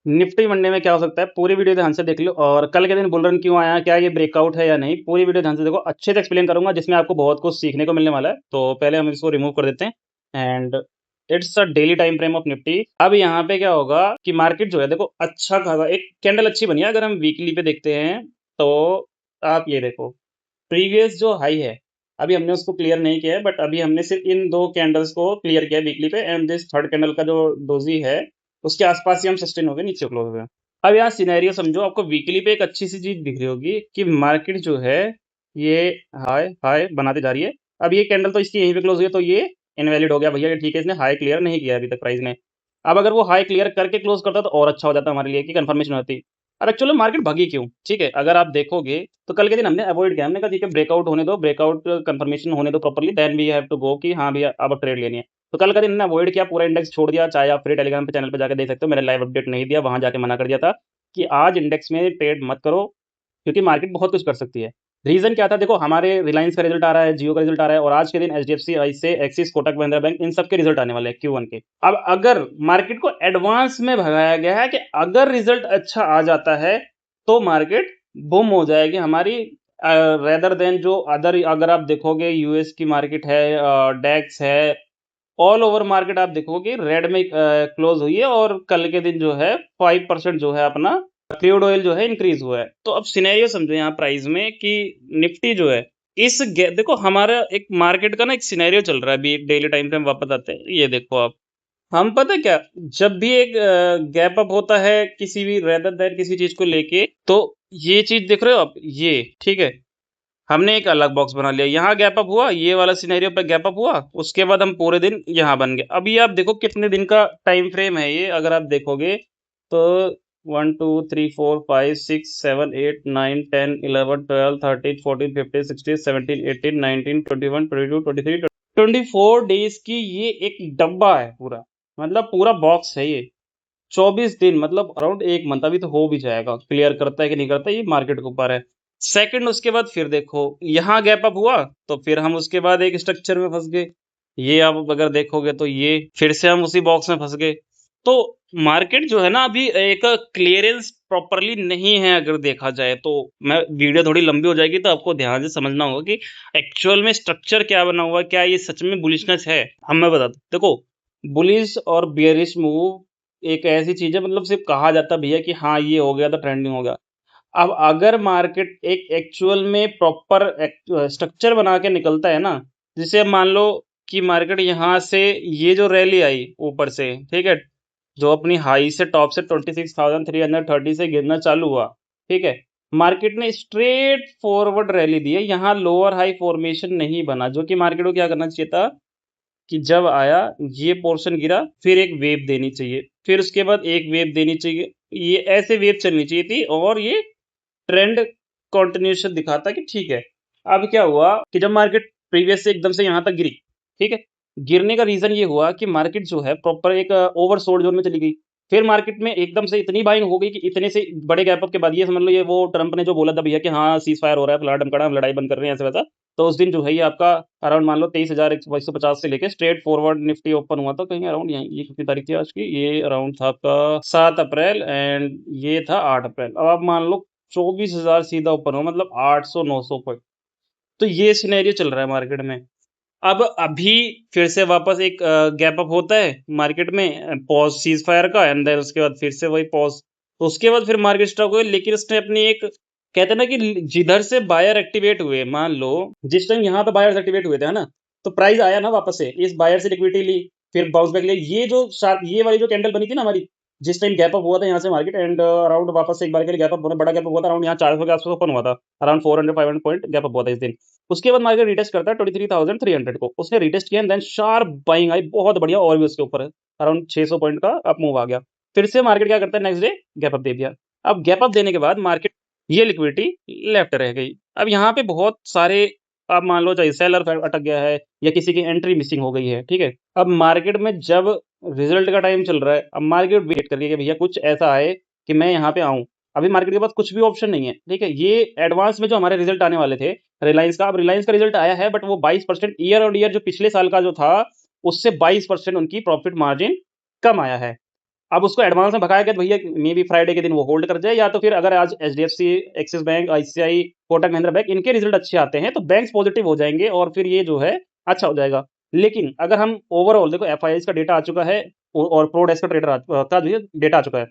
Nifty Monday में क्या हो सकता है, पूरी वीडियो ध्यान से देख लो। और कल के दिन बुल रन क्यों आया, क्या ये ब्रेकआउट है या नहीं, पूरी वीडियो ध्यान से देखो। अच्छे से एक्सप्लेन करूंगा जिसमें आपको बहुत कुछ सीखने को मिलने वाला है। तो पहले हम इसको रिमूव कर देते हैं and it's a daily time frame of Nifty. अब यहाँ पे क्या होगा कि मार्केट जो है देखो अच्छा खासा एक कैंडल अच्छी बनी है। अगर हम वीकली पे देखते हैं तो आप ये देखो, प्रीवियस जो हाई है अभी हमने उसको क्लियर नहीं किया है, बट अभी हमने सिर्फ इन दो कैंडल्स को क्लियर किया है वीकली पे, एंड दिस थर्ड कैंडल का जो डोजी है उसके आसपास ही हम सस्टेन हो गए, नीचे क्लोज हुए। अब यहाँ सिनेरियो समझो, आपको वीकली पे एक अच्छी सी चीज दिख रही होगी कि मार्केट जो है ये हाई हाई बनाते जा रही है। अब ये कैंडल तो इसकी यहीं पे क्लोज हुई है, तो ये इनवैलिड हो गया भैया कि ठीक है, इसने हाई क्लियर नहीं किया अभी तक प्राइस ने। अब अगर वो हाई क्लियर करके क्लोज करता तो और अच्छा हो जाता हमारे लिए कि कंफर्मेशन होती। अब एक्चुअली मार्केट भगी क्यों, ठीक है, अगर आप देखोगे तो कल के दिन हमने अवॉइड किया, हमने कहा ठीक है ब्रेकआउट होने दो, ब्रेकआउट कंफर्मेशन होने दो properly, then we have to go कि हाँ भैया अब ट्रेड लेनी है। तो कल का दिन हमने अवॉइड किया, पूरा इंडेक्स छोड़ दिया। चाहे आप फ्री टेलीग्राम पे चैनल पे जाकर देख सकते हो, मैंने लाइव अपडेट नहीं दिया, वहां जाके मना कर दिया था कि आज इंडेक्स में ट्रेड मत करो क्योंकि मार्केट बहुत कुछ कर सकती है। रीजन क्या था, देखो हमारे रिलायंस का रिजल्ट आ रहा है, जियो का रिजल्ट आ रहा है, और आज के दिन एचडीएफसी, से एक्सिस, कोटक महिंद्रा बैंक, इन सब के रिजल्ट आने वाले हैं Q1 के। अब अगर मार्केट को एडवांस में भगाया गया है कि अगर रिजल्ट अच्छा आ जाता है तो मार्केट बुम हो जाएगी हमारी, रेदर देन जो अदर। अगर आप देखोगे यूएस की मार्केट है, डेक्स है, ऑल ओवर मार्केट आप देखोगे रेड में क्लोज हुई है, और कल के दिन जो है 5% जो है अपना क्रूड ऑयल जो है इंक्रीज हुआ है। तो अब सिनेरियो समझो यहाँ प्राइस में कि निफ्टी जो है देखो हमारा एक मार्केट का ना एक सिनेरियो चल रहा है अभी, एक डेली टाइम फ्रेम वापस आते हैं, ये देखो आप। हम पता है क्या, जब भी एक गैप अप होता है किसी भी रेदर देन किसी चीज को लेके, तो ये चीज देख रहे हो आप, ये ठीक है, हमने एक अलग बॉक्स बना लिया, यहाँ गैप अप हुआ, ये वाला सिनेरियो पे गैप अप हुआ, उसके बाद हम पूरे दिन यहाँ बन गए। अब ये आप देखो कितने दिन का टाइम फ्रेम है ये, अगर आप देखोगे तो 1 2 3 4 5 6 7 8 9 10 11 12 13 14 15 16 17 18 19 20 21 22 23 24 डेज की ये एक डब्बा है पूरा, मतलब पूरा बॉक्स है ये। 24 दिन मतलब अराउंड एक मंथ, अभी तो हो भी जाएगा, क्लियर करता है कि नहीं करता ये मार्केट के ऊपर है। सेकंड उसके बाद फिर देखो यहाँ गैप अप हुआ, तो फिर हम उसके बाद एक स्ट्रक्चर में फंस गए। ये आप अगर देखोगे तो ये फिर से हम उसी बॉक्स में फंस गए। तो मार्केट जो है ना अभी एक क्लियरेंस प्रॉपरली नहीं है, अगर देखा जाए तो। मैं वीडियो थोड़ी लंबी हो जाएगी तो आपको ध्यान से समझना होगा कि एक्चुअल में स्ट्रक्चर क्या बना हुआ है, क्या ये सच में बुलिशनेस है। हम मैं बता दूं, देखो बुलिश और बियरिश मूव एक ऐसी चीज है, मतलब सिर्फ कहा जाता भैया कि हाँ ये हो गया तो ट्रेंडिंग हो गया। अब अगर मार्केट एक एक्चुअल में प्रॉपर स्ट्रक्चर बना के निकलता है ना, जैसे अब मान लो कि मार्केट यहाँ से ये जो रैली आई ऊपर से, ठीक है, जो अपनी हाई से टॉप से 26,330 से गिरना चालू हुआ, ठीक है, मार्केट ने स्ट्रेट फॉरवर्ड रैली दी है, यहाँ लोअर हाई फॉर्मेशन नहीं बना, जो कि मार्केट को क्या करना चाहिए था कि जब आया ये पोर्शन गिरा फिर एक वेव देनी चाहिए, फिर उसके बाद एक वेव देनी चाहिए, ये ऐसे वेव चलनी चाहिए थी, और ये ट्रेंड कंटिन्यूएशन दिखाता कि ठीक है। अब क्या हुआ कि जब मार्केट प्रीवियस से एकदम से यहाँ तक गिरी, ठीक है, गिरने का रीजन ये हुआ कि मार्केट जो है प्रॉपर एक ओवरसोल्ड जोन में चली गई। फिर मार्केट में एकदम से इतनी बाइंग हो गई कि इतने से बड़े गैप अप के बाद ये समझ लो, ये वो ट्रंप ने जो बोला था भैया कि हाँ सीज फायर हो रहा है, फलाना ढमकाना, हम लड़ाई बंद कर रहे हैं, ऐसा वैसा। तो उस दिन जो है ये आपका अराउंड मान लो 23,150 से लेके स्ट्रेट फॉरवर्ड निफ्टी ओपन हुआ था कहीं अराउंड, ये कितनी तारीख थी आज की, ये अराउंड था आपका 7 अप्रैल, एंड ये था 8 अप्रैल। अब आप मान लो 24,000 सीधा ऊपर हो, मतलब 800-900 पॉइंट। तो ये सिनेरियो चल रहा है मार्केट में। अब अभी फिर से वापस एक गैप अप होता है मार्केट में, पॉज सीज फायर का, एंड देन उसके बाद फिर से वही पॉज। तो उसके बाद फिर मार्केट स्टॉक हुए, लेकिन उसने अपनी एक, कहते हैं ना कि जिधर से बायर एक्टिवेट हुए, मान लो जिस टाइम यहाँ पे बायर्स एक्टिवेट हुए थे, है ना, तो प्राइस आया ना वापस से, इस बायर से लिक्विडिटी ली, फिर बाउंस बैक लिया, ये जो ये वाली जो कैंडल बनी थी ना हमारी, जिस टाइम गैप अप हुआ था यहाँ से मार्केट, एंड अराउंड वापस से एक बार के लिए गैप अप होना, बड़ा गैप अप हुआ था, अराउंड यहाँ 400 के आसपास ओपन हुआ था, अराउंड 400-500 पॉइंट गैप अप हुआ था इस दिन। उसके बाद मार्केट रिटेस्ट करता है 23,300 को, उसने रिटेस्ट किया, देन शार्प बाइंग आई बहुत बढ़िया, और भी उसके ऊपर अराउंड 600 पॉइंट का अप मूव आ गया। फिर से मार्केट क्या करता है, नेक्स्ट डे गैप अप दे दिया। अब गैप अप देने के बाद मार्केट ये लिक्विडिटी लेफ्ट रह गई। अब यहाँ पे बहुत सारे, आप मान लो चाहे सेलर अटक गया है या किसी की एंट्री मिसिंग हो गई है, ठीक है। अब मार्केट में जब रिजल्ट का टाइम चल रहा है, अब मार्केट वेट कर रही है कि भैया कुछ ऐसा आए कि मैं यहाँ पे आऊं। अभी मार्केट के पास कुछ भी ऑप्शन नहीं है, ठीक है। ये एडवांस में जो हमारे रिजल्ट आने वाले थे रिलायंस का, अब रिलायंस का रिजल्ट आया है, बट वो 22% ईयर ऑन ईयर जो पिछले साल का जो था उससे 22% उनकी प्रॉफिट मार्जिन कम आया है। अब उसको एडवांस में भगाया गया तो भैया मे बी फ्राइडे के दिन वो होल्ड कर जाए, या तो फिर अगर आज HDFC, axis bank, ICI, Kotak Mahindra bank इनके रिजल्ट अच्छे आते हैं तो बैंक्स पॉजिटिव हो जाएंगे और फिर ये जो है अच्छा हो जाएगा। लेकिन अगर हम ओवरऑल देखो, एफआईआई का डेटा आ चुका है और प्रोडेक्स का ट्रेडर का जो डेटा आ चुका है।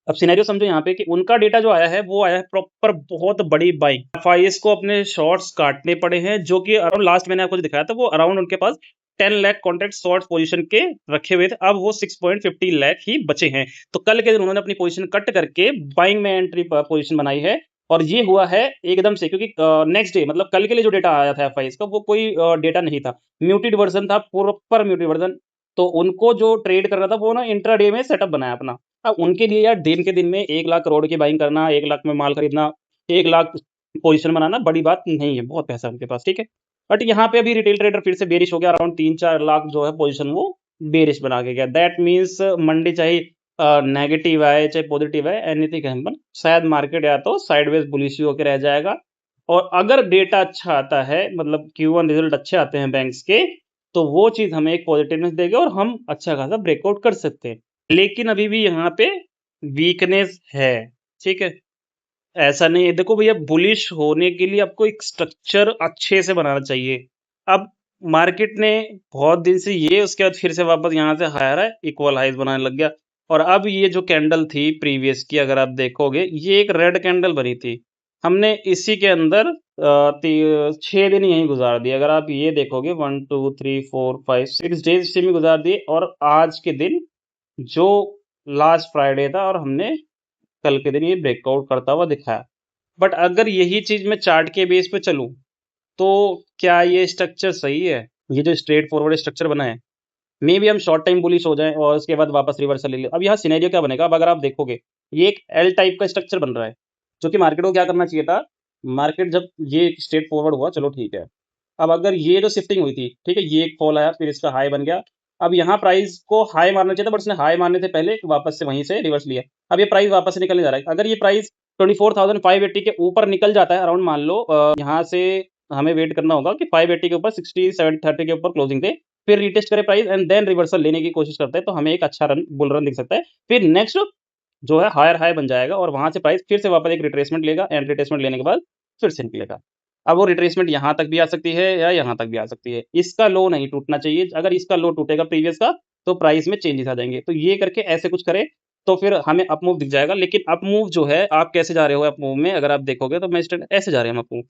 अब सिनेरियो समझो यहाँ पे कि उनका डेटा जो आया है वो आया है प्रॉपर बहुत बड़ी बाइंग, एफआईएस को अपने शॉर्ट्स काटने पड़े हैं, जो कि अराउंड लास्ट मैंने आपको जो दिखाया था वो अराउंड उनके पास 10 लाख कॉन्ट्रैक्ट शॉर्ट पोजीशन के रखे हुए थे, अब वो 6.50 लाख ही बचे हैं। तो कल के दिन उन्होंने अपनी पोजीशन कट करके बाइंग में एंट्री पोजीशन बनाई है, और ये हुआ है एकदम से, क्योंकि नेक्स्ट डे मतलब कल के लिए जो डेटा आया था एफआईएस का वो कोई डेटा नहीं था, म्यूटेड वर्जन था, प्रॉपर म्यूटेड वर्जन। तो उनको जो ट्रेड करना था वो ना इंट्राडे में सेटअप बनाया अपना। अब उनके लिए यार दिन के दिन में 1 लाख करोड़ की बाइंग करना, 1 लाख में माल खरीदना, 1 लाख पोजीशन बनाना बड़ी बात नहीं है, बहुत पैसा है उनके पास, ठीक है। बट यहाँ पे अभी रिटेल ट्रेडर फिर से बेरिश हो गया, अराउंड 3-4 लाख जो है पोजीशन वो बेरिश बना के गया। दैट मीन्स मंडी चाहे नेगेटिव आए चाहे पॉजिटिव आए, एनीथिंग कैन हैपन, शायद मार्केट या तो साइडवेज बुलिश होकर रह जाएगा। और अगर डेटा अच्छा आता है, मतलब Q1 रिजल्ट अच्छे आते हैं बैंक्स के, तो वो चीज हमें एक पॉजिटिवनेस देगा और हम अच्छा खासा ब्रेकआउट कर सकते हैं। लेकिन अभी भी यहाँ पे वीकनेस है, ठीक है। ऐसा नहीं है, देखो भैया बुलिश होने के लिए आपको एक स्ट्रक्चर अच्छे से बनाना चाहिए। अब मार्केट ने बहुत दिन से ये, उसके बाद फिर से वापस यहाँ से हायर है, इक्वल हाइज बनाने लग गया। और अब ये जो कैंडल थी प्रीवियस की, अगर आप देखोगे ये एक रेड कैंडल बनी थी, हमने इसी के अंदर 6 दिन यहीं गुजार दिए। अगर आप ये देखोगे 1 2 3 4 5 6 डेज इसी में गुजार दिए, और आज के दिन जो लास्ट फ्राइडे था और हमने कल के दिन ये ब्रेकआउट करता हुआ दिखाया। बट अगर यही चीज मैं चार्ट के बेस पे चलूं तो क्या ये स्ट्रक्चर सही है? ये जो स्ट्रेट फॉरवर्ड स्ट्रक्चर बना है, मे बी हम शॉर्ट टाइम बुलिश हो जाएं और उसके बाद वापस रिवर्सल ले ले। अब यहाँ सिनेरियो क्या बनेगा, अब अगर आप देखोगे ये एक एल टाइप का स्ट्रक्चर बन रहा है, जो कि मार्केट को क्या करना चाहिए था, मार्केट जब ये स्ट्रेट फॉरवर्ड हुआ चलो ठीक है, अब अगर ये जो शिफ्टिंग हुई थी, ठीक है, ये एक फॉल आया फिर इसका हाई बन गया, अब यहाँ प्राइस को हाई मारना चाहिए था, बट उसने हाई मारने से पहले वापस से वहीं से रिवर्स लिया। अब ये प्राइस वापस से निकलने जा रहा है, अगर ये प्राइस 24,580 के ऊपर निकल जाता है अराउंड, मान लो यहाँ से हमें वेट करना होगा कि 580 के ऊपर 6730 के ऊपर क्लोजिंग दे, फिर रीटेस्ट करे प्राइस एंड देन रिवर्सल लेने की कोशिश करते हैं, तो हमें एक अच्छा रन, बुल रन दिख सकता है। फिर नेक्स्ट जो है हायर हाई बन जाएगा और वहां से प्राइस फिर से वापस एक रिट्रेसमेंट लेगा, एंड रिट्रेसमेंट लेने के बाद फिर से निकलेगा। अब वो रिट्रेसमेंट यहाँ तक भी आ सकती है या यहाँ तक भी आ सकती है, इसका लो नहीं टूटना चाहिए। अगर इसका लो टूटेगा प्रीवियस का तो प्राइस में चेंजेस आ जाएंगे। तो ये करके ऐसे कुछ करे तो फिर हमें अप मूव दिख जाएगा। लेकिन अप मूव जो है, आप कैसे जा रहे हो अप मूव में, अगर आप देखोगे तो मैं ऐसे जा रहे हैं हम अप मूव,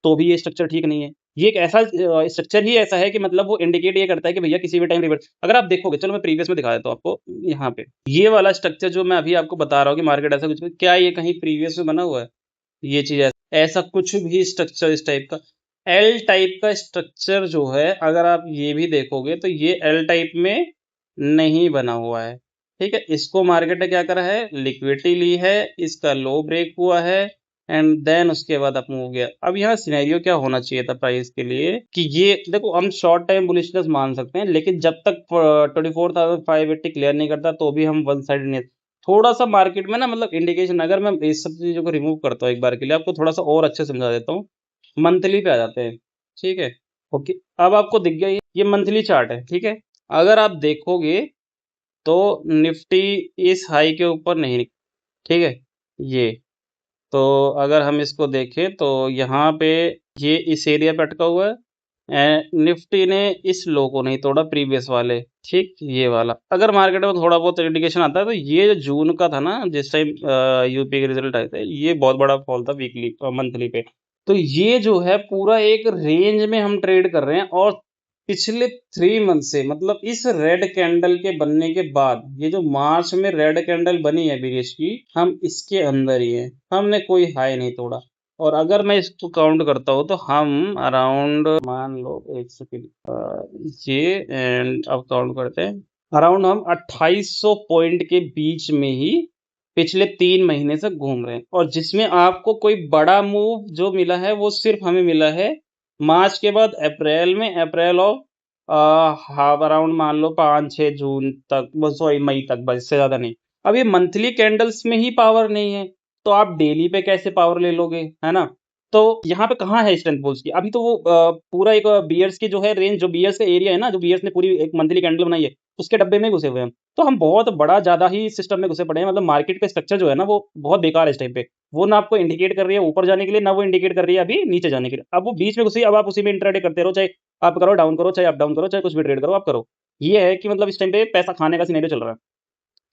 तो भी ये स्ट्रक्चर ठीक नहीं है। ये एक ऐसा स्ट्रक्चर ही ऐसा है कि मतलब वो इंडिकेट ये करता है कि भैया किसी भी टाइम रिवर्स, अगर आप देखोगे, चलो मैं प्रीवियस में दिखा देता हूँ आपको, यहाँ पे ये वाला स्ट्रक्चर जो मैं अभी आपको बता रहा हूँ कि मार्केट ऐसा कुछ, क्या ये कहीं प्रीवियस में बना हुआ है? ये चीज ऐसा कुछ भी स्ट्रक्चर इस टाइप का, एल टाइप का स्ट्रक्चर जो है, अगर आप ये भी देखोगे तो ये एल टाइप में नहीं बना हुआ है, ठीक है। इसको मार्केट ने क्या करा है, लिक्विडिटी ली है, इसका लो ब्रेक हुआ है एंड देन उसके बाद अप मूव गया। अब यहाँ सिनेरियो क्या होना चाहिए था प्राइस के लिए कि ये देखो, हम शॉर्ट टाइम बुलिशनेस मान सकते हैं, लेकिन जब तक 24,580 क्लियर नहीं करता तो भी हम वन साइड नहीं। थोड़ा सा मार्केट में ना मतलब इंडिकेशन, अगर मैं इस सब चीजों को रिमूव करता हूँ एक बार के लिए, आपको थोड़ा सा और अच्छे से समझा देता हूँ। मंथली पे आ जाते हैं, ठीक है। ओके, अब आपको दिख गया ये मंथली चार्ट है, ठीक है। अगर आप देखोगे तो निफ्टी इस हाई के ऊपर नहीं, ठीक है, ये तो अगर हम इसको देखें तो यहाँ पे ये इस एरिया पे अटका हुआ है, निफ्टी ने इस लो को नहीं तोड़ा प्रीवियस वाले, ठीक, ये वाला। अगर मार्केट में थोड़ा बहुत इंडिकेशन आता है तो ये जो जून का था ना, जिस टाइम यूपी के रिजल्ट आए थे, ये बहुत बड़ा फॉल था वीकली मंथली पे। तो ये जो है पूरा एक रेंज में हम ट्रेड कर रहे हैं, और पिछले 3 मंथ से, मतलब इस रेड कैंडल के बनने के बाद, ये जो मार्च में रेड कैंडल बनी है बीरेश की, हम इसके अंदर ही हैं, हमने कोई हाई नहीं तोड़ा। और अगर मैं इसको काउंट करता हूँ तो हम अराउंड, मान लो एक सेकेंड, ये एंड अब काउंट करते हैं, अराउंड हम 2800 पॉइंट के बीच में ही पिछले 3 महीने से घूम रहे हैं। और जिसमें आपको कोई बड़ा मूव जो मिला है वो सिर्फ हमें मिला है मार्च के बाद अप्रैल में, अप्रैल ऑफ हाफ अराउंड मान लो 5-6 जून तक, सॉरी मई तक, बस इससे ज्यादा नहीं। अब ये मंथली कैंडल्स में ही पावर नहीं है, तो आप डेली पे कैसे पावर ले लोगे, है ना। तो यहाँ पे कहाँ है स्ट्रेंथ बुल्स की, अभी तो वो पूरा एक बियर्स की जो है रेंज, जो बियर्स का एरिया है ना, जो बियर्स ने पूरी एक मंथली कैंडल बनाई है, उसके डब्बे में घुसे हुए हैं हम। तो हम बहुत बड़ा ज़्यादा ही सिस्टम में घुसे पड़े हैं, मतलब मार्केट का स्ट्रक्चर जो है ना वो बहुत बेकार है इस टाइम पे। वो ना आपको इंडिकेट कर रही है ऊपर जाने के लिए, ना वो इंडिकेट कर रही है अभी नीचे जाने के लिए। अब वो बीच में घुसी है, अब आप उसी में इंट्राडे करते रहो, चाहे अप करो, डाउन करो, चाहे अप डाउन करो, चाहे कुछ भी ट्रेड करो, आप करो। ये है कि मतलब इस टाइम पे पैसा खाने का सिनेरियो चल रहा है,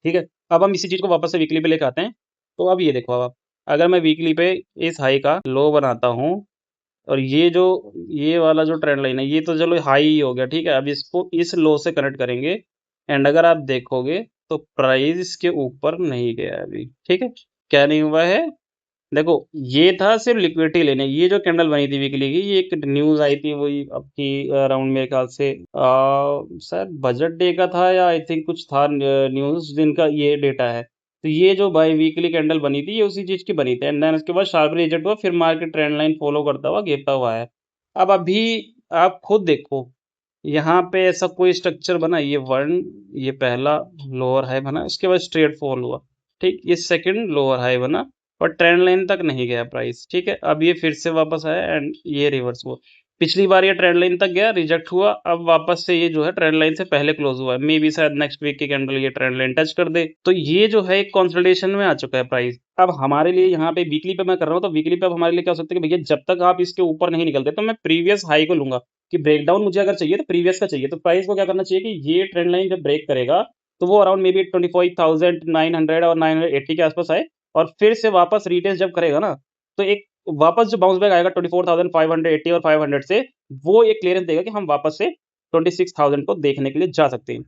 ठीक है? अब हम इसी चीज़ को वापस से वीकली पे लेके आते हैं। तो अब ये देखो, अब आप अगर मैं वीकली पे इस हाई का लो बनाता हूँ और ये वाला जो ट्रेंड लाइन है, ये तो चलो हाई ही हो गया, ठीक है? अब इसको इस लो से कनेक्ट करेंगे एंड अगर आप देखोगे तो प्राइस इसके ऊपर नहीं गया है अभी, ठीक है? क्या नहीं हुआ है? देखो, ये था सिर्फ लिक्विडिटी लेने, ये जो कैंडल बनी थी वीकली की, ये एक न्यूज़ आई थी वही आपकी अराउंड मेरे ख्याल से शायद बजट डे का था या आई थिंक कुछ था न्यूज़ जिनका ये डेटा है। तो ये जो बाई वीकली कैंडल बनी थी, ये उसी चीज़ की बनी थी एंड देन उसके बाद शार्पली रिजेक्ट हुआ, फिर मार्केट ट्रेंड लाइन फॉलो करता हुआ गिरता हुआ है। अब अभी आप खुद देखो, यहाँ पे ऐसा कोई स्ट्रक्चर बना, ये पहला लोअर हाई बना, उसके बाद स्ट्रेट फॉल हुआ, ठीक? ये सेकंड लोअर हाई बना और ट्रेंड लाइन तक नहीं गया प्राइस, ठीक है? अब ये फिर से वापस आया एंड ये रिवर्स हुआ। पिछली बार ये ट्रेंड लाइन तक गया, रिजेक्ट हुआ, अब वापस से ये जो है ट्रेंड लाइन से पहले क्लोज हुआ है। मे बी शायद नेक्स्ट वीक की कैंडल ये ट्रेंड लाइन टच कर दे। तो ये जो है एक कंसोलिडेशन में आ चुका है प्राइस। अब हमारे लिए यहाँ पे वीकली पे मैं कर रहा हूँ, तो वीकली पे अब हमारे लिए क्या हो सकता है कि भैया जब तक आप इसके ऊपर नहीं निकलते तो मैं प्रीवियस हाई को लूंगा कि ब्रेकडाउन मुझे अगर चाहिए तो प्रीवियस का चाहिए। तो प्राइस को क्या करना चाहिए कि ये ट्रेंड लाइन जब ब्रेक करेगा तो वो अराउंड मे बी 25,900 और 980 के आसपास आए और फिर से वापस रिटेस्ट जब करेगा ना तो एक वापस जो बाउंस बैक आएगा 24,580 और 500 से, वो एक क्लियरेंस देगा कि हम वापस से 26,000 को देखने के लिए जा सकते हैं।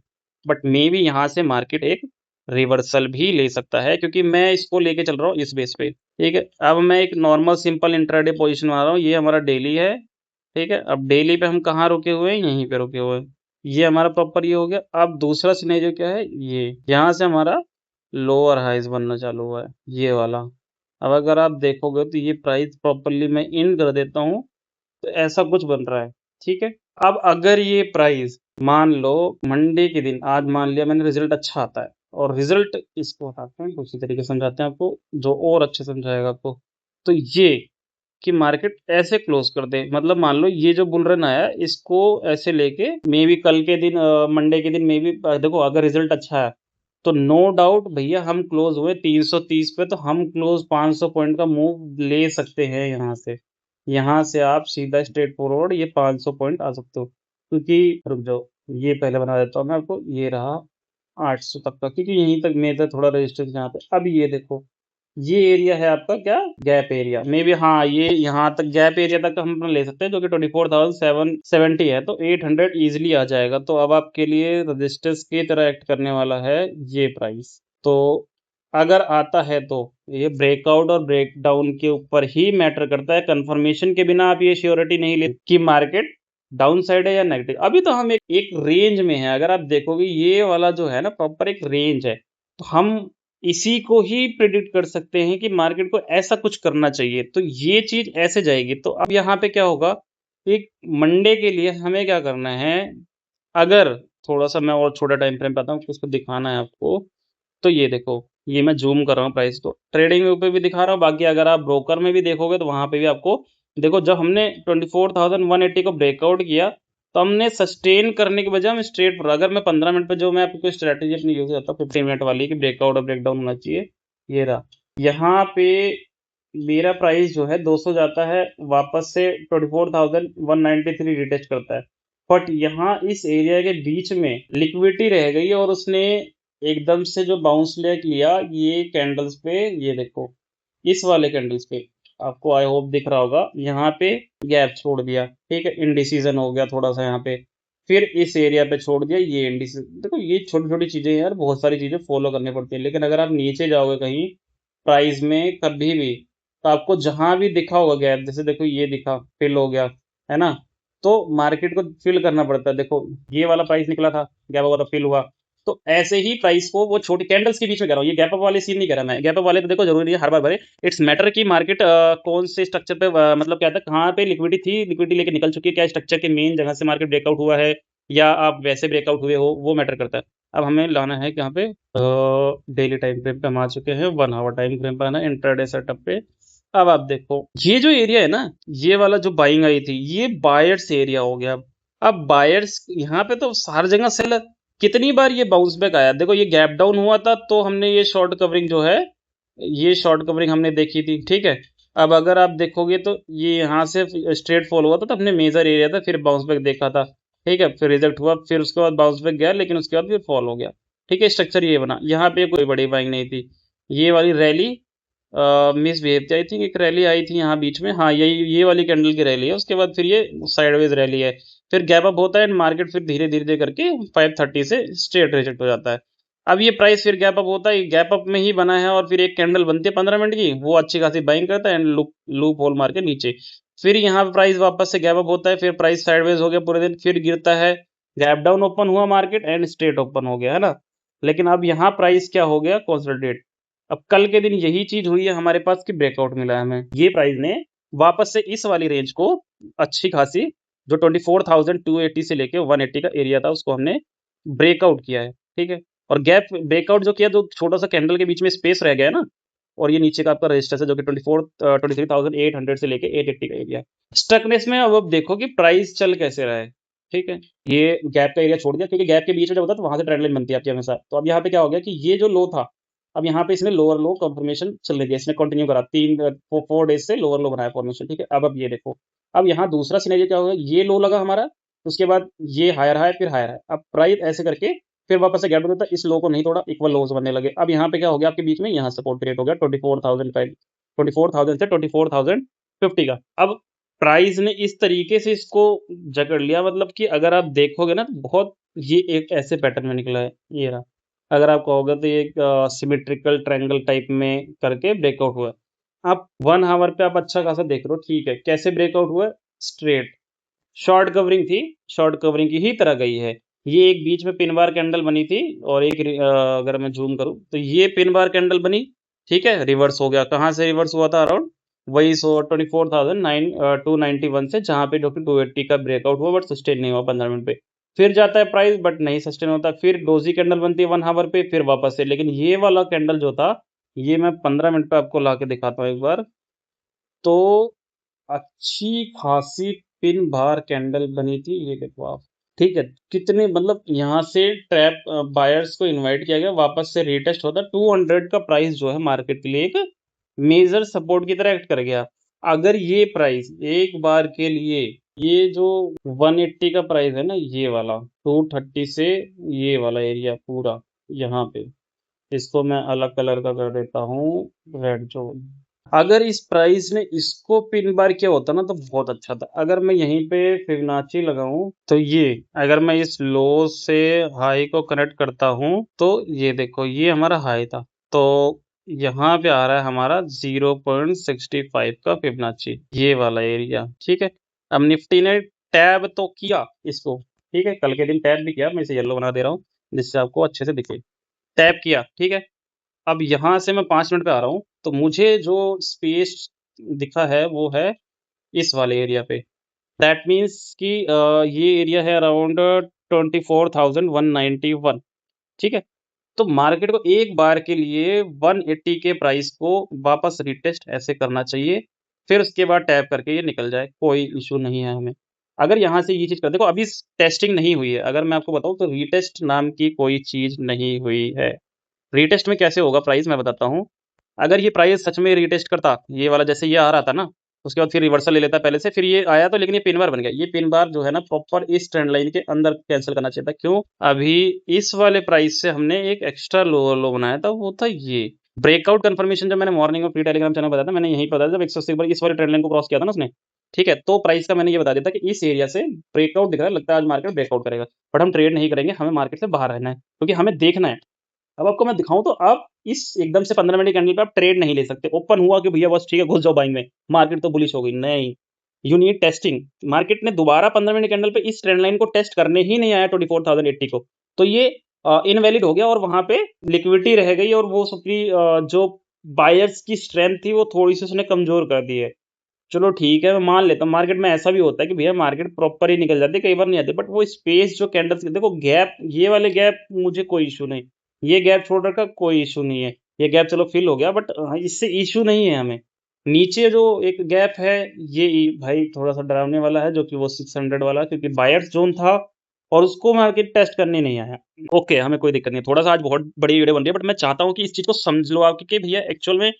बट मे बी यहाँ से मार्केट एक रिवर्सल भी ले सकता है क्योंकि मैं इसको लेके चल रहा हूँ इस बेस पे, ठीक है? अब मैं एक नॉर्मल सिंपल इंट्राडे पोजीशन बना रहा हूँ, ये हमारा डेली है, ठीक है? अब डेली पे हम कहाँ रुके हुए हैं? यहीं पे रुके हुए हैं। ये हमारा प्रॉपर ये हो गया। अब दूसरा सिनेरियो क्या है? ये यहाँ से हमारा लोअर हाइज बनना चालू हुआ है, ये वाला। अब अगर आप देखोगे तो ये प्राइस प्रॉपरली मैं इन कर देता हूँ तो ऐसा कुछ बन रहा है, ठीक है? अब अगर ये प्राइस मान लो मंडे के दिन, आज मान लिया मैंने रिजल्ट अच्छा आता है और रिजल्ट इसको हटाते हैं, दूसरी तरीके से समझाते हैं आपको जो और अच्छे समझाएगा आपको। तो ये कि मार्केट ऐसे क्लोज कर दे, मतलब मान लो ये जो बुल रन आया इसको ऐसे लेके मे बी कल के दिन मंडे के दिन मे बी देखो अगर रिजल्ट अच्छा है तो नो डाउट भैया हम क्लोज हुए 330 पे, तो हम क्लोज 500 पॉइंट का मूव ले सकते हैं यहाँ से आप सीधा स्ट्रेट फॉरवर्ड ये 500 पॉइंट आ सकते हो, क्योंकि रुक जाओ ये पहले बना देता हूँ मैं आपको, ये रहा 800 तक का, क्योंकि यहीं तक मेरा थोड़ा रजिस्टेंस यहाँ पे। अब ये देखो ये एरिया है आपका क्या, गैप एरिया, मे बी हाँ ये यहाँ तक गैप एरिया तक हम अपना ले सकते हैं जो कि 24,770 है, तो 800 इजिली आ जाएगा। तो अब आपके लिए रजिस्टेंस की तरह एक्ट करने वाला है ये प्राइस। तो अगर आता है तो ये ब्रेकआउट और ब्रेकडाउन के ऊपर ही मैटर करता है, कंफर्मेशन के बिना आप ये श्योरिटी नहीं ले कि मार्केट डाउन साइड है या नेगेटिव। अभी तो हम एक रेंज में है, अगर आप देखोगे ये वाला जो है ना प्रॉपर एक रेंज है, तो हम इसी को ही प्रिडिक्ट कर सकते हैं कि मार्केट को ऐसा कुछ करना चाहिए, तो ये चीज ऐसे जाएगी। तो अब यहाँ पे क्या होगा, एक मंडे के लिए हमें क्या करना है, अगर थोड़ा सा मैं और छोटा टाइम फ्रेम पाता हूँ उसको दिखाना है आपको, तो ये देखो ये मैं जूम कर रहा हूँ प्राइस को, ट्रेडिंग व्यू पे भी दिखा रहा हूँ, बाकी अगर आप ब्रोकर में भी देखोगे तो वहां पे भी आपको देखो, जब हमने 24,180 को ब्रेकआउट किया तो हमने सस्टेन करने के बजाय हम स्ट्रेट पर, अगर मैं 15 मिनट पे जो मैं आपको स्ट्रेटेजी अपनी यूज करता हूँ 15 मिनट वाली कि ब्रेकआउट और ब्रेकडाउन होना चाहिए, ये रहा यहाँ पे मेरा प्राइस जो है 200 जाता है, वापस से 24,193 रिटेस्ट करता है, बट यहाँ इस एरिया के बीच में लिक्विडिटी रह गई और उसने एकदम से जो बाउंस बैक लिया ये कैंडल्स पे, ये देखो इस वाले कैंडल्स पे आपको आई होप दिख रहा होगा, यहाँ पे गैप छोड़ दिया, ठीक है? इनडिसीजन हो गया थोड़ा सा यहाँ पे, फिर इस एरिया पे छोड़ दिया ये इनडिसीजन। देखो ये छोटी छोटी चीजें यार, बहुत सारी चीजें फॉलो करनी पड़ती है, लेकिन अगर आप नीचे जाओगे कहीं प्राइस में कभी भी, तो आपको जहां भी दिखा होगा गैप, जैसे देखो ये दिखा फिल हो गया है ना, तो मार्केट को फिल करना पड़ता है। देखो ये वाला प्राइस निकला था, गैप वगैरह फिल हुआ, तो ऐसे ही प्राइस को वो छोटी कैंडल्स के बीच में कह रहा हूँ, ये गैप अप वाले सीन नहीं कह रहा मैं, गैप अप वाले तो देखो जरूरी है हर बार भरे, इट्स मैटर की मार्केट कौन से स्ट्रक्चर पे मतलब क्या था, कहाँ पे लिक्विडिटी थी, लिक्विडिटी लेके निकल चुकी है, क्या स्ट्रक्चर के मेन जगह से मार्केट ब्रेकआउट हुआ है या आप वैसे ब्रेकआउट हुए हो, वो मैटर करता है। अब हमें लाना है यहाँ पे डेली टाइम फ्रेम पे हम आ चुके हैं, 1 आवर टाइम फ्रेम पे आना है इंट्राडे सेटअप पे। अब आप देखो ये जो एरिया है ना, ये वाला जो बाइंग आई थी ये बायर्स एरिया हो गया। अब बायर्स यहाँ पे तो हर जगह सेल है, कितनी बार ये बाउंस बैक आया, देखो ये गैप डाउन हुआ था तो हमने ये शॉर्ट कवरिंग जो है, ये शॉर्ट कवरिंग हमने देखी थी, ठीक है। अब अगर आप देखोगे तो ये यहाँ से स्ट्रेट फॉल हुआ था तो अपने मेजर एरिया था, फिर बाउंस बैक देखा था, ठीक है, फिर रिजेक्ट हुआ, फिर उसके बाद बाउंस बैक गया, लेकिन उसके बाद फिर फॉल हो गया, ठीक है। स्ट्रक्चर ये बना, यहाँ पे कोई बड़ी बाइंग नहीं थी। ये वाली रैली मिस बिहेव थी, आई थिंक एक रैली आई थी यहाँ बीच में, हाँ यही ये वाली कैंडल की रैली है, उसके बाद फिर ये साइडवेज रैली है, फिर गैप अप होता है एंड मार्केट फिर धीरे धीरे करके 530 से स्ट्रेट रिजेक्ट हो जाता है। अब ये प्राइस फिर गैप अप होता है, गैप अप में ही बना है, और फिर एक कैंडल बनती है 15 मिनट की, वो अच्छी खासी बाइंग करता है एंड लूप होल मार के नीचे, फिर यहाँ पे प्राइस वापस से गैप अप होता है, फिर प्राइस साइडवेज हो गया पूरे दिन, फिर गिरता है, गैप डाउन ओपन हुआ मार्केट एंड स्ट्रेट ओपन हो गया, है ना। लेकिन अब यहाँ प्राइस क्या हो गया, कंसोलिडेट। अब कल के दिन यही चीज हुई है हमारे पास कि ब्रेकआउट मिला है हमें, ये प्राइस ने वापस से इस वाली रेंज को अच्छी खासी, जो 24,280 से लेके 180 का एरिया था, उसको हमने ब्रेकआउट किया है, ठीक है। और गैप ब्रेकआउट जो किया, जो छोटा सा कैंडल के बीच में स्पेस रह गया है ना, और ये नीचे का आपका रजिस्टेंस है जो कि 23,800 से लेके 880 का एरिया। स्टकनेस में अब देखो कि प्राइस चल कैसे रहा है, ठीक है। ये गैप का एरिया छोड़ दिया, क्योंकि गैप के बीच में जब होता है तो वहां से ट्रेंड लाइन बनती है आपकी हमेशा। तो अब यहाँ पे क्या हो गया कि ये जो लो था, अब यहाँ पे इसने लोअर लो कंफर्मेशन चल रही है, इसने कंटिन्यू करा 4 डेज से लोअर लो बनाया फॉर्मेशन, ठीक है। अब ये देखो, अब यहाँ दूसरा सिनेरियो क्या होगा, ये लो लगा हमारा, उसके बाद ये हायर हाई फिर हायर हाई, अब प्राइस ऐसे करके फिर वापस से गैप डाउन होता है, इस लो को नहीं तोड़ा, इक्वल लोज बनने लगे। अब यहाँ पे क्या हो गया आपके बीच में, यहाँ सपोर्ट क्रिएट हो गया 24,000 से 24,050 का। अब प्राइस ने इस तरीके से इसको जकड़ लिया, मतलब कि अगर आप देखोगे ना तो बहुत, ये एक ऐसे पैटर्न में निकला है, ये रहा। अगर आप कहोगे तो ये एक सिमेट्रिकल ट्रायंगल टाइप में करके ब्रेकआउट हुआ है। आप 1 आवर पे आप अच्छा खासा देख रहे हो, ठीक है, कैसे ब्रेकआउट हुआ है, स्ट्रेट शॉर्ट कवरिंग थी, शॉर्ट कवरिंग की ही तरह गई है। ये एक बीच में पिन बार कैंडल बनी थी, और एक अगर मैं जूम करूं तो ये पिन बार कैंडल बनी, ठीक है, रिवर्स हो गया, कहाँ से रिवर्स हुआ था, अराउंड वही 24,291 से, जहाँ पे जो कि 280 का ब्रेकआउट हुआ, बट सस्टेन नहीं हुआ 15 मिनट पे, फिर जाता है प्राइस बट नहीं सस्टेन होता, फिर डोजी कैंडल बनती है 1 आवर पे, फिर वापस से। लेकिन ये वाला कैंडल जो था, ये मैं 15 मिनट पे आपको ला के दिखाता हूँ एक बार, तो अच्छी खासी पिन बार कैंडल बनी थी, ये देखो आप, ठीक है। कितने, मतलब यहाँ से ट्रैप बायर्स को इनवाइट किया गया, वापस से रीटेस्ट होता, 200 का प्राइस जो है मार्केट के लिए एक मेजर सपोर्ट की तरह एक्ट कर गया। अगर ये प्राइस एक बार के लिए, ये जो 180 का प्राइस है ना, ये वाला 230 से ये वाला एरिया पूरा, यहाँ पे, इसको मैं अलग कलर का कर देता हूँ, रेड जोन। अगर इस प्राइस ने इसको पिन बार किया होता ना तो बहुत अच्छा था। अगर मैं यहीं पे फिबोनाची लगाऊं तो ये, अगर मैं इस लो से हाई को कनेक्ट करता हूं तो ये देखो, ये हमारा हाई था, तो यहाँ पे आ रहा है हमारा 0.65 का फिबोनाची, ये वाला एरिया, ठीक है। अब निफ्टी ने टैब तो किया इसको, ठीक है, कल के दिन टैब भी किया, मैं इसे येलो बना दे रहा हूँ जिससे आपको अच्छे से दिखे। टैप किया, ठीक है। अब यहाँ से मैं 5 मिनट पे आ रहा हूँ, तो मुझे जो स्पेस दिखा है वो है इस वाले एरिया पे। दैट मीन्स कि ये एरिया है अराउंड 24,191, ठीक है। तो मार्केट को एक बार के लिए 180 के प्राइस को वापस रिटेस्ट ऐसे करना चाहिए, फिर उसके बाद टैप करके ये निकल जाए, कोई इशू नहीं है हमें। अगर यहाँ से ये चीज़ कर देखो, अभी टेस्टिंग नहीं हुई है, अगर मैं आपको बताऊँ तो रीटेस्ट नाम की कोई चीज़ नहीं हुई है। रीटेस्ट में कैसे होगा प्राइस, मैं बताता हूँ। अगर ये प्राइस सच में रीटेस्ट करता, ये वाला जैसे ये आ रहा था ना, उसके बाद फिर रिवर्सल ले लेता पहले से, फिर ये आया तो, लेकिन ये पिन बार बन गया। ये पिन बार जो है ना प्रॉपर इस ट्रेंड लाइन के अंदर कैंसिल करना चाहिए था। क्यों, अभी इस वाले प्राइस से हमने एक एक्स्ट्रा लो लो बनाया था, वो था ये ब्रेकआउट कंफर्मेशन। जब मैंने मॉर्निंग में फ्री टेलीग्राम चैनल बताया था, मैंने यही बताया था, जब 180 पर इस वाले ट्रेंड लाइन को क्रॉस किया था ना उसने, ठीक है, तो प्राइस का मैंने ये बता दिया था कि इस एरिया से ब्रेकआउट दिख रहा है, लगता है आज मार्केट ब्रेकआउट करेगा, बट हम ट्रेड नहीं करेंगे, हमें मार्केट से बाहर रहना है, क्योंकि हमें देखना है। अब आपको मैं दिखाऊं तो आप इस एकदम से 15 मिनट की कैंडल पे आप ट्रेड नहीं ले सकते। ओपन हुआ कि भैया बस ठीक है घुस जाओ बाइंग में, मार्केट तो बुलिश हो गई, नहीं, यू नीड टेस्टिंग। मार्केट ने दोबारा 15 मिनट कैंडल पे इस ट्रेंड लाइन को टेस्ट करने ही नहीं आया 24,080 को, तो ये इनवैलिड हो गया, और वहां पे लिक्विडिटी रह गई, और वो सबकी जो बायर्स की स्ट्रेंथ थी वो थोड़ी सी उसने कमजोर कर दी है। चलो ठीक है, मैं मान लेता हूँ, मार्केट में ऐसा भी होता है कि भैया मार्केट प्रॉपर ही निकल जाती है, कई बार नहीं आती, बट वो स्पेस जो कैंडल्स, देखो गैप, ये वाले गैप मुझे कोई इशू नहीं, ये गैप छोड़ रखा कोई इशू नहीं है, ये गैप चलो फिल हो गया, बट इससे इशू नहीं है हमें। नीचे जो एक गैप है, ये भाई थोड़ा सा डरावने वाला है, जो कि वो 600 वाला, क्योंकि बायर्स जोन था, और उसको मार्केट टेस्ट करने नहीं आया। ओके, हमें कोई दिक्कत नहीं है, थोड़ा सा आज बहुत बड़ी वीडियो बन रही है, बट मैं चाहता हूँ कि इस चीज़ को समझ लो आप कि भैया एक्चुअल में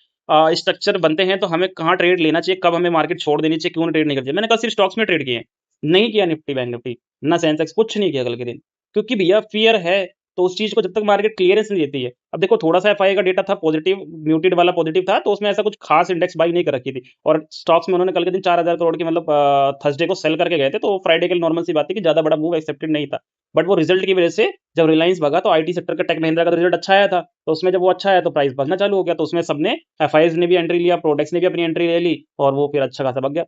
स्ट्रक्चर बनते हैं तो हमें कहाँ ट्रेड लेना चाहिए, कब हमें मार्केट छोड़ देनी चाहिए, क्यों ट्रेड नहीं करनी चाहिए। मैंने कल सिर्फ स्टॉक्स में ट्रेड किए हैं, नहीं किया निफ्टी बैंक निफ्टी, ना सेंसेक्स, कुछ नहीं किया कल के दिन, क्योंकि भैया फियर है। तो उस चीज़ को जब तक मार्केट क्लियरेंस नहीं देती है, अब देखो थोड़ा सा एफआई का डेटा था पॉजिटिव, म्यूटेड वाला पॉजिटिव था, तो उसमें ऐसा कुछ खास इंडेक्स बाई नहीं कर रखी थी। और स्टॉक्स में उन्होंने कल के दिन 4,000 करोड़ की मतलब थर्सडे को सेल करके गए थे, तो फ्राइडे के लिए नॉर्मल सी बात थी कि ज्यादा बड़ा मूव एक्सेप्टेड नहीं था। बट वो रिजल्ट की वजह से जब रिलायंस भागा तो आईटी सेक्टर का टेक महिंद्रा का रिजल्ट अच्छा आया था, तो उसमें जब वो अच्छा आया तो प्राइस भागना चालू हो गया, तो उसमें सबने एफआईज ने भी एंट्री लिया, प्रोडक्ट्स ने भी अपनी एंट्री ले ली, और वो फिर अच्छा खासा भाग गया।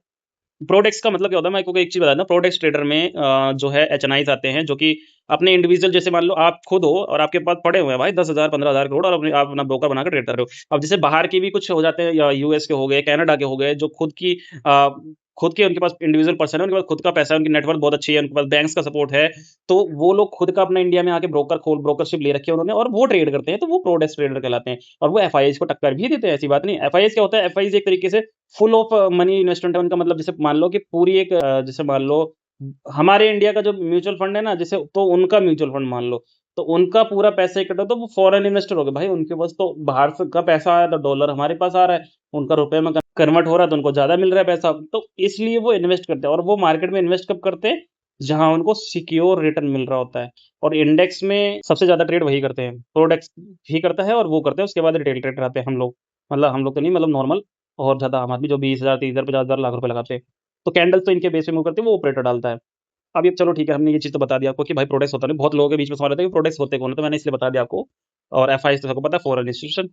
प्रोडेक्स का मतलब क्या होता है, मैं आपको एक चीज बता दूं, प्रोडेक्स ट्रेडर में जो है एचएनआईज आते हैं, जो कि अपने इंडिविजुअल, जैसे मान लो आप खुद हो और आपके पास पड़े हुए हैं भाई 10,000 15,000 करोड़, और आप अपना ब्रोकर बनाकर ट्रेड कर रहे हो। अब जैसे बाहर के भी कुछ हो जाते हैं, या यूएस के हो गए, कनाडा के हो गए, जो अ, खुद के उनके पास इंडिविजुअल पर्सन है, उनके पास खुद का पैसा है, उनकी नेटवर्क बहुत अच्छी है, उनके पास बैंक्स का सपोर्ट है, तो वो लोग खुद का अपना इंडिया में आके ब्रोकरशिप ले रखी है उन्होंने, और वो ट्रेड करते हैं, तो वो प्रोडेक्स ट्रेडर कहलाते हैं। और वो एफआईएस को टक्कर भी देते हैं, ऐसी बात नहीं। एफआईएस क्या होता है, एफआईएस एक तरीके से फुल ऑफ मनी इन्वेस्टमेंट है उनका, मतलब जैसे मान लो कि पूरी एक जैसे मान लो हमारे इंडिया का जो म्यूचुअल फंड है ना, जैसे तो उनका म्यूचुअल फंड मान लो, तो उनका पूरा पैसा इकट्ठा, तो वो फॉरेन इन्वेस्टर हो गए भाई, उनके पास तो बाहर से का पैसा आया, तो डॉलर हमारे पास आ रहा है, उनका रुपए में कन्वर्ट हो रहा है, तो उनको ज्यादा मिल रहा है पैसा, तो इसलिए वो इन्वेस्ट करते हैं। और वो मार्केट में इन्वेस्ट कब करते हैं, जहां उनको सिक्योर रिटर्न मिल रहा होता है। और इंडेक्स में सबसे ज्यादा ट्रेड वही करते हैं, प्रोडेक्स ही करता है, और वो करते हैं, उसके बाद रिटेल ट्रेडर आते हैं हम लोग, मतलब हम लोग तो नहीं, मतलब नॉर्मल और ज्यादा आम आदमी जो 20,000 30,000 50,000 लाख रुपए लगाते हैं, तो कैंडल तो इनके बेस पे मूव करते हैं, वो ऑपरेटर डालता है। अब ये चलो ठीक है, हमने ये चीज़ तो बता दिया आपको कि भाई प्रोडक्ट्स होता नहीं, बहुत लोगों के बीच में सवाल रहता है कि प्रोडक्ट्स होते कौन है, तो मैंने इसलिए बता दिया आपको। और एफआईएस तो सबको पता है, फॉरेन इंस्टीट्यूशन।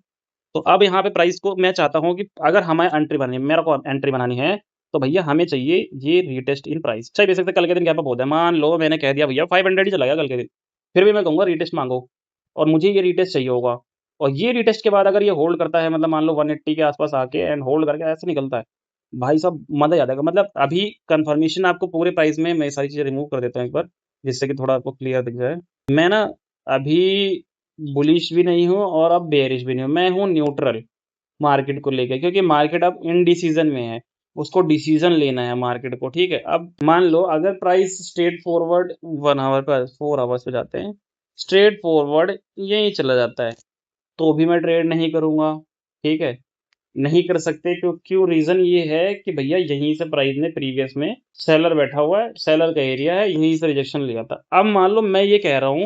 तो अब यहाँ पे प्राइस को मैं चाहता हूँ कि अगर हमें एंट्री बनानी है, मेरे को एंट्री बनानी है, तो भैया हमें चाहिए ये रीटेस्ट इन प्राइस, चाहे बेशक से कल के दिन गैप अप हो जाए, मान लो मैंने कह दिया भैया 500 ही चला गया कल के दिन, फिर भी मैं कहूँगा रीटेस्ट मांगो, और मुझे ये रीटेस्ट चाहिए होगा। और ये रीटेस्ट के बाद अगर ये होल्ड करता है, मतलब मान लो 180 के आसपास आके एंड होल्ड करके ऐसे निकलता है, भाई साहब मजा आ जाएगा। मतलब अभी कंफर्मेशन आपको पूरे प्राइस में, मैं सारी चीजें रिमूव कर देता हूँ एक बार, जिससे कि थोड़ा आपको क्लियर दिख जाए। मैं ना अभी बुलिश भी नहीं हूँ और अब बेयरिश भी नहीं हूँ, मैं हूँ न्यूट्रल मार्केट को लेके, क्योंकि मार्केट अब इनडिसीजन में है, उसको डिसीजन लेना है मार्केट को, ठीक है। अब मान लो अगर प्राइस स्ट्रेट फॉरवर्ड 1 आवर पर 4 आवर्स पे जाते हैं, स्ट्रेट फॉरवर्ड यही चला जाता है, तो भी मैं ट्रेड नहीं करूंगा, ठीक है। नहीं कर सकते क्यों रीजन ये है कि भैया यहीं से प्राइस ने प्रीवियस में सेलर बैठा हुआ है, सेलर का एरिया है, यहीं से रिजेक्शन लिया था। अब मान लो मैं ये कह रहा हूँ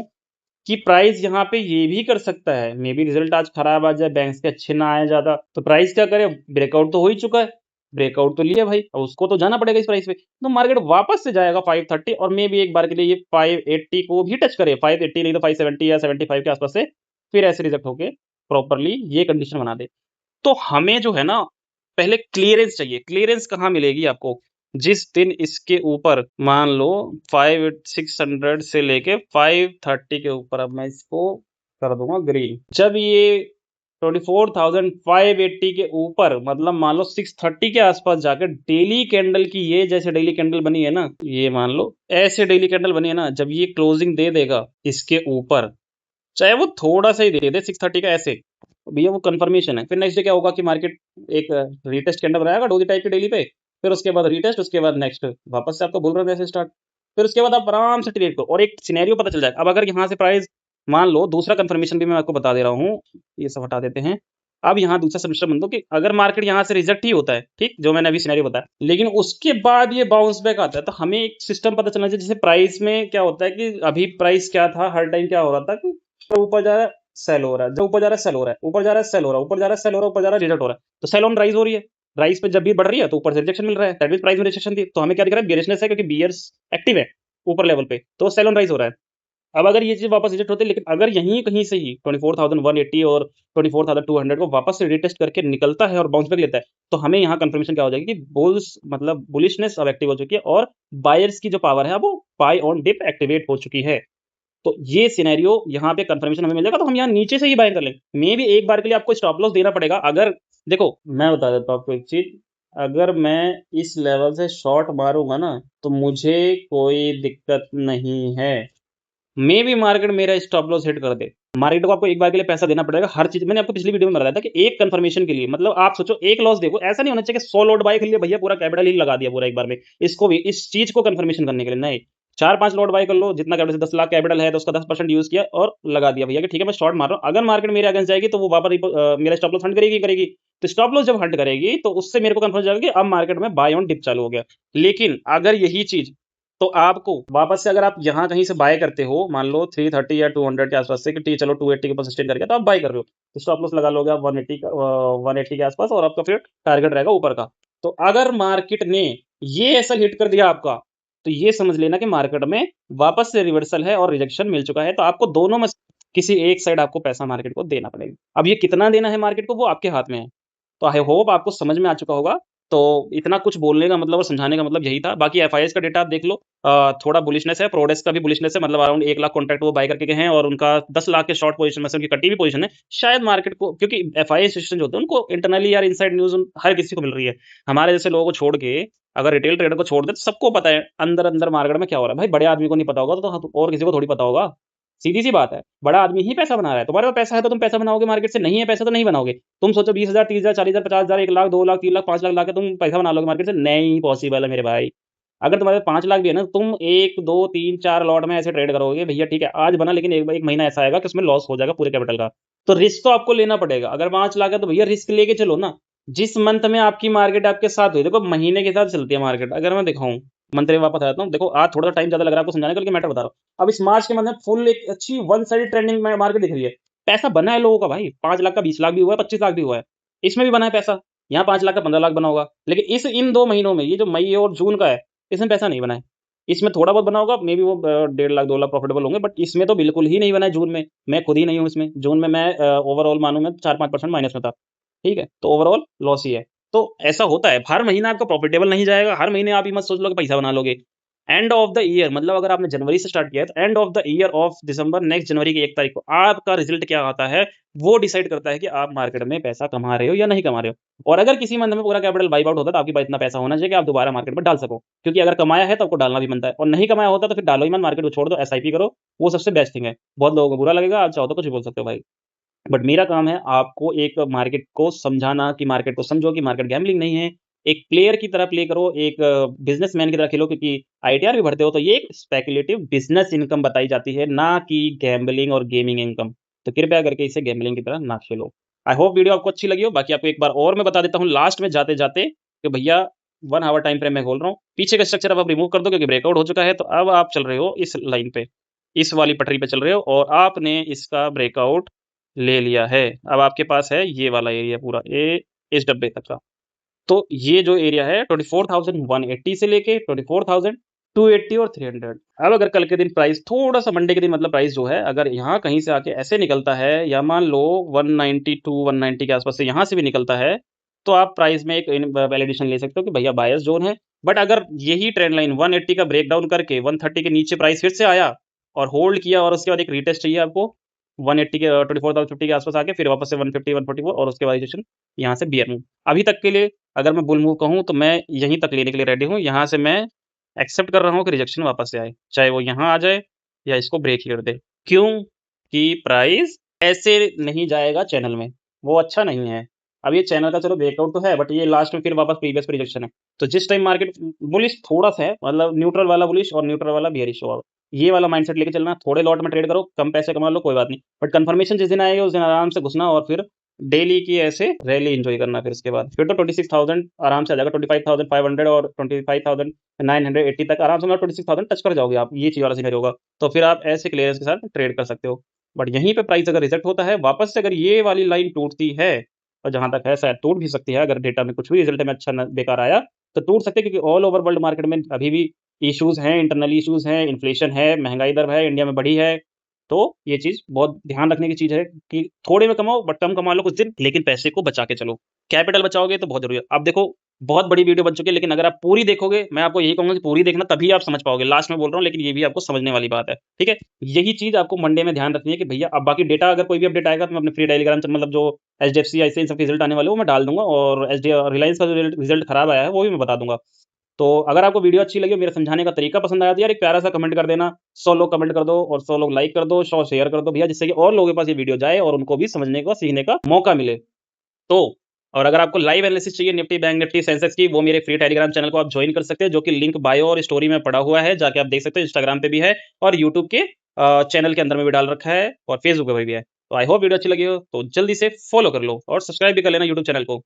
कि प्राइस यहाँ पे ये भी कर सकता है, मे बी रिजल्ट आज खराब आ जाए, बैंक्स के अच्छे ना आए ज्यादा, तो प्राइस क्या करे, ब्रेकआउट तो हो ही चुका है, ब्रेकआउट तो लिया भाई, अब उसको तो जाना पड़ेगा इस प्राइस पे, तो मार्केट वापस से जाएगा 530, और मे बी एक बार के लिए ये 580 को भी टच करे, 580 नहीं तो 570 या 75 के आसपास से, फिर ऐसे रिजेक्ट होके प्रॉपरली ये कंडीशन बना दे। तो हमें जो है ना, पहले क्लियरेंस चाहिए। क्लियरेंस कहाँ मिलेगी आपको, जिस दिन इसके ऊपर मान लो 600 से लेके 530 के ऊपर, अब मैं इसको कर दूंगा ग्रीन, जब ये 24,580 के ऊपर, मतलब मान लो 630 के आसपास जाकर डेली कैंडल की, ये जैसे डेली कैंडल बनी है ना, ये मान लो ऐसे डेली कैंडल बनी है ना, जब ये क्लोजिंग दे देगा इसके ऊपर, चाहे वो थोड़ा सा ही दे दे 630 का ऐसे, तो भैया वो कंफर्मेशन है। फिर नेक्स्ट डे क्या होगा कि मार्केट एक रीटेस्ट कैंडल बनाएगा डोजी टाइप की डेली पे, फिर उसके बाद रीटेस्ट, उसके बाद नेक्स्ट वापस से आपको बुल रन ऐसे स्टार्ट, फिर उसके बाद आप आराम से ट्रेड करो और एक सिनेरियो पता चल जाएगा। अब अगर यहाँ से प्राइस मान लो, दूसरा कंफर्मेशन भी मैं आपको बता दे रहा हूँ, ये सब हटा देते हैं। अब यहाँ दूसरा सब्मिशन बन दो कि अगर मार्केट यहाँ से रिजेक्ट ही होता है, ठीक, जो मैंने अभी सिनेरियो बताया, लेकिन उसके बाद ये बाउंस बैक आता है, तो हमें एक सिस्टम पता चलना चाहिए। जैसे प्राइस में क्या होता है कि अभी प्राइस क्या था, हर टाइम क्या हो रहा था कि ऊपर जा रहा है, सेल हो रहा है, जब ऊपर जा रहा है सेल हो रहा है, ऊपर जा रहा है सेल हो रहा है, ऊपर जा रहा है सेल हो रहा है, ऊपर जा रहा है रिजेक्ट हो रहा है, तो सेल ऑन राइज हो रही है। राइज पे जब भी बढ़ रही है तो ऊपर से रिजेक्शन मिल रहा है, दैट मींस प्राइस में रिजेक्शन थी, तो हमें क्या दिख रहा है, बियरिशनेस है, क्योंकि बियर्स एक्टिव है ऊपर लेवल पे, तो सेल ऑन राइज हो रहा है। अब अगर ये चीज वापस रिजेक्ट होती है, लेकिन अगर यहीं कहीं से ही 24,180 और 24,200 को वापस से रिटेस्ट करके निकलता है और बाउंस बैक लेता है, तो हमें यहाँ कंफर्मेशन क्या हो जाएगी कि बुल्स, मतलब बुलिशनेस अब एक्टिव हो चुकी है, और बायर्स की जो पावर है वो बाय ऑन डिप एक्टिवेट हो चुकी है। तो ये सिनेरियो यहाँ पे कंफर्मेशन हमें मिल जाएगा, तो हम यहाँ नीचे से ही बाय कर लें। मे भी एक बार के लिए आपको स्टॉप लॉस देना पड़ेगा। अगर देखो मैं बता देता हूँ आपको एक चीज, अगर मैं इस लेवल से शॉर्ट मारूंगा ना, तो मुझे कोई दिक्कत नहीं है, मे भी मार्केट मेरा स्टॉप लॉस हिट कर दे, मार्केट को आपको एक बार के लिए पैसा देना पड़ेगा हर चीज। मैंने आपको पिछली वीडियो में बताया था कि एक कंफर्मेशन के लिए, मतलब आप सोचो एक लॉस देखो, ऐसा नहीं होना चाहिए कि 100 लॉट बाय कर लिया भैया, पूरा कैपिटल ही लगा दिया पूरा एक बार में, इसको भी इस चीज को कंफर्मेशन करने के लिए नहीं, 4-5 लॉट बाय कर लो, जितना कैपिटल 10 लाख कैपिटल है तो उसका 10% यूज़ किया और लगा दिया भैया कि ठीक है मैं शॉर्ट मार रहा हूँ। अगर मार्केट मेरे अगेंस्ट जाएगी तो वो वापस मेरा स्टॉप लॉस हंट करेगी करेगी। तो स्टॉप लॉस जब हंट करेगी तो उससे मेरे को कंफर्म हो जाएगा कि अब मार्केट में बाय ऑन डिप चालू हो गया। लेकिन अगर यही चीज़ तो आपको वापस से अगर आप यहाँ कहीं से बाय करते हो, मान लो 330 या 200 के आसपास से कि ठीक चलो 280 के ऊपर सस्टेन करके तो आप बाय कर रहे हो। तो स्टॉप लॉस लगा लोगे आप 180 का 180 के आसपास और आपका फिर टारगेट रहेगा ऊपर का। तो अगर मार्केट ने ये ऐसा हिट कर दिया आपका, तो ये समझ लेना कि मार्केट में वापस से रिवर्सल है और रिजेक्शन मिल चुका है। तो आपको दोनों में से किसी एक साइड आपको पैसा मार्केट को देना पड़ेगा। अब ये कितना देना है मार्केट को वो आपके हाथ में है। तो आई होप आपको समझ में आ चुका होगा। तो इतना कुछ बोलने का मतलब और समझाने का मतलब यही था। बाकी एफआईएस का डेटा आप देख लो, थोड़ा बुलिशनेस है, प्रोडेक्स का भी बुलिशनेस है, मतलब अराउंड 1 लाख कॉन्ट्रैक्ट वो बाय करके गए हैं और उनका 10 लाख के शॉर्ट पोजीशन में से उनकी कटी हुई पोजीशन है। शायद मार्केट को, क्योंकि एफआईएस इंस्टीट्यूशन जो होते हैं उनको इंटरनली यार इनसाइड न्यूज़ हर किसी को मिल रही है। हमारे जैसे लोगों को छोड़ के अगर रिटेल ट्रेडर को छोड़ दे तो सबको पता है अंदर-अंदर मार्केट में क्या हो रहा है। भाई बड़े आदमी को नहीं पता होगा तो और किसी को थोड़ी पता होगा। सीधी-सी बात है। बड़ा आदमी ही पैसा बना रहा है। तुम्हारे पास पैसा है तो तुम पैसा बनाओगे मार्केट से, नहीं है पैसा तो नहीं बनाओगे। तुम सोचो 20,000, 30,000, 40,000, 50,000, 1 लाख, 2 लाख, 3 लाख, 5 लाख ला के तुम पैसा बना लोगे मार्केट से, नहीं पॉसिबल है मेरे भाई। अगर तुम्हारे पास 5 लाख भी है ना, तुम 1, 2, 3, 4 लॉट में ऐसे ट्रेड करोगे, भैया ठीक है आज बना लेकिन एक महीना ऐसा आएगा कि उसमें लॉस हो जाएगा पूरे कैपिटल का। तो रिस्क तो आपको लेना पड़ेगा। अगर 5 लाख है तो भैया रिस्क लेके चलो ना। जिस मंथ में आपकी मार्केट आपके साथ हुई, देखो महीने के साथ चलती है मार्केट। अगर मैं दिखाऊँ, मंथ में वापस आता हूँ, देखो आज थोड़ा सा टाइम ज़्यादा लग रहा है आपको समझाने का, लेकिन मैटर बता रहा हूँ। अब इस मार्च के मंथ में फुल एक अच्छी वन साइड ट्रेंडिंग में मार्केट दिख रही है। पैसा बना है लोगों का भाई, 5 लाख का 20 लाख भी हुआ है, 25 लाख भी हुआ है। इसमें भी बना है पैसा। यहाँ 5 लाख का 15 लाख बना होगा। लेकिन इस इन 2 महीनों में, ये जो मई और जून का है, इसमें पैसा नहीं बना है। इसमें थोड़ा बहुत बना होगा, मे बी वो 1.5 लाख 2 लाख प्रॉफिटेबल होंगे, बट इसमें तो बिल्कुल ही नहीं बना है जून में। मैं खुद ही नहीं हूँ इसमें। जून में मैं ओवरऑल मानूँ मैं 4-5% माइनस में था। ठीक है? तो ओवरऑल लॉस ही है। तो ऐसा होता है, हर महीना आपका प्रॉफिटेबल नहीं जाएगा। हर महीने आप ये मत सोच लो कि पैसा बना लोगे। एंड ऑफ द ईयर, मतलब अगर आपने जनवरी से स्टार्ट किया है तो end of the year of December, next जनवरी की 1 तारीख को आपका रिजल्ट क्या आता है, वो डिसाइड करता है कि आप मार्केट में पैसा कमा रहे हो या नहीं कमा रहे हो। और अगर किसी मंथ में पूरा कैपिटल वाइप आउट होता है तो आपके पास इतना पैसा होना चाहिए कि आप दोबारा मार्केट में डाल सको। क्योंकि अगर कमाया है तो आपको डालना भी बनता है, और नहीं कमाया होता तो फिर डालो ही मत, मार्केट को छोड़ दो, एसआईपी करो। वो सबसे बेस्ट थिंग है। बहुत लोगों को बुरा लगेगा, आप चाहो तो कुछ भी बोल सकते हो भाई। बट मेरा काम है आपको एक मार्केट को समझाना कि मार्केट को समझो कि मार्केट गैम्बलिंग नहीं है। एक प्लेयर की तरह प्ले करो, एक बिज़नेसमैन की तरह खेलो, क्योंकि आईटीआर भी भरते हो तो ये एक स्पेकुलेटिव बिज़नेस इनकम बताई जाती है, ना कि गैम्बलिंग और गेमिंग इनकम। तो कृपया करके इसे गैम्बलिंग की तरह ना खेलो। आई होप वीडियो आपको अच्छी लगी हो। बाकी आपको एक बार और मैं बता देता हूँ लास्ट में जाते-जाते कि भैया 1 आवर टाइम फ्रेम मैं खोल रहा हूँ। पीछे का स्ट्रक्चर अब आप रिमूव कर दो क्योंकि ब्रेकआउट हो चुका है। तो अब आप चल रहे हो इस लाइन पे, इस वाली पटरी पे चल रहे हो और आपने इसका ब्रेकआउट ले लिया है। अब आपके पास है ये वाला एरिया पूरा, ये इस डब्बे तक का। तो ये जो एरिया है 24,180 से लेके 24,280 और 300। अब अगर कल के दिन प्राइस थोड़ा-सा मंडे के दिन, मतलब प्राइस जो है अगर यहाँ कहीं से आके ऐसे निकलता है या मान लो 192 190 के आसपास से यहाँ से भी निकलता है, तो आप प्राइस में एक वैलिडेशन ले सकते हो कि भैया बायर्स ज़ोन है। बट अगर यही ट्रेंड लाइन 180 का ब्रेकडाउन करके 130 के नीचे प्राइस फिर से आया और होल्ड किया और उसके बाद एक रीटेस्ट चाहिए आपको 180 के 24,050 के आसपास आके फिर वापस से 150 144 और उसके बाद सिचुएशन यहाँ से बियर मूव। अभी तक के लिए अगर मैं बुल मूव कहूँ तो मैं यहीं तक लेने के लिए रेडी हूँ। यहाँ से मैं एक्सेप्ट कर रहा हूँ कि रिजेक्शन वापस से आए, चाहे वो यहाँ आ जाए या इसको ब्रेक ही कर दे। क्यों? कि प्राइस ऐसे नहीं जाएगा चैनल में, वो अच्छा नहीं है। अब ये चैनल का चलो ब्रेकआउट तो है, बट ये लास्ट में फिर वापस प्रीवियस पे रिजेक्शन है। तो जिस टाइम मार्केट बुलिश थोड़ा-सा है, मतलब न्यूट्रल वाला बुलिश और न्यूट्रल वाला बेयरिश होगा। ये वाला माइंडसेट लेके चलना, थोड़े लॉट में ट्रेड करो, कम पैसे कमा लो, कोई बात नहीं। बट कन्फर्मेशन जिस दिन आएगा उस दिन आराम से घुसना और फिर डेली की ऐसे रैली एन्जॉय करना। फिर इसके बाद फिर तो 26,000 आराम से आ जाएगा, 25,500 और 25,980 तक आराम से, मतलब 26,000 टच कर जाओगे आप, ये चीज़ वाला सिनेरियो होगा। तो फिर आप ऐसे क्लियरेंस के साथ ट्रेड कर सकते हो। बट यहीं पे प्राइस अगर रिजेक्ट होता है, वापस से अगर ये वाली लाइन टूटती है, और जहाँ तक है शायद टूट भी सकती है अगर डेटा में कुछ भी रिजल्ट में अच्छा न बेकार आया, तो टूट सकते हैं, क्योंकि ऑल ओवर वर्ल्ड मार्केट में अभी भी इश्यूज़ हैं, इंटरनल इश्यूज़ हैं, इन्फ्लेशन है, महँगाई दर है, इंडिया में बढ़ी है। तो ये चीज़ बहुत ध्यान रखने की चीज़ है कि थोड़े में कमाओ बट कम कमा लो कुछ दिन, लेकिन पैसे को बचा के चलो। कैपिटल बचाओगे तो बहुत ज़रूरी है। अब देखो बहुत बड़ी वीडियो बन चुकी है, लेकिन अगर आप पूरी देखोगे, मैं आपको यही कहूँगा कि पूरी देखना, तभी आप समझ पाओगे। लास्ट में बोल रहा हूँ लेकिन ये भी आपको समझने वाली बात है, ठीक है? यही चीज़ आपको मंडे में ध्यान रखनी है कि भैया अब बाकी डेटा अगर कोई भी अपडेट आएगा तो मैं अपने फ्री टेलीग्राम चैनल, मतलब जो एचडीएफसी, ऐसे इन सब के रिजल्ट आने वाले हैं वो मैं डाल दूँगा, और रिलायंस का जो रिजल्ट खराब आया है वो भी मैं बता दूँगा। तो अगर आपको वीडियो अच्छी लगी और मेरा समझाने का तरीका पसंद आया तो यार एक प्यारा सा कमेंट कर देना। 100 लोग कमेंट कर दो और 100 लोग लाइक कर दो, 100 शेयर कर दो भैया, जिससे कि और लोगों के पास ये वीडियो जाए और उनको भी समझने का, सीखने का मौका मिले। तो और अगर आपको लाइव एनालिसिस चाहिए निफ्टी, बैंक निफ्टी, सेंसेक्स की, वो मेरे फ्री टेलीग्राम चैनल को आप ज्वाइन कर सकते हैं, जो कि लिंक बायो और स्टोरी में पड़ा हुआ है, जाके आप देख सकते हो। इंस्टाग्राम पे भी है और यूट्यूब के चैनल के अंदर में भी डाल रखा है और फेसबुक पे भी है। तो आई होप वीडियो अच्छी लगी हो तो जल्दी से फॉलो कर लो और सब्सक्राइब भी कर लेना यूट्यूब चैनल को।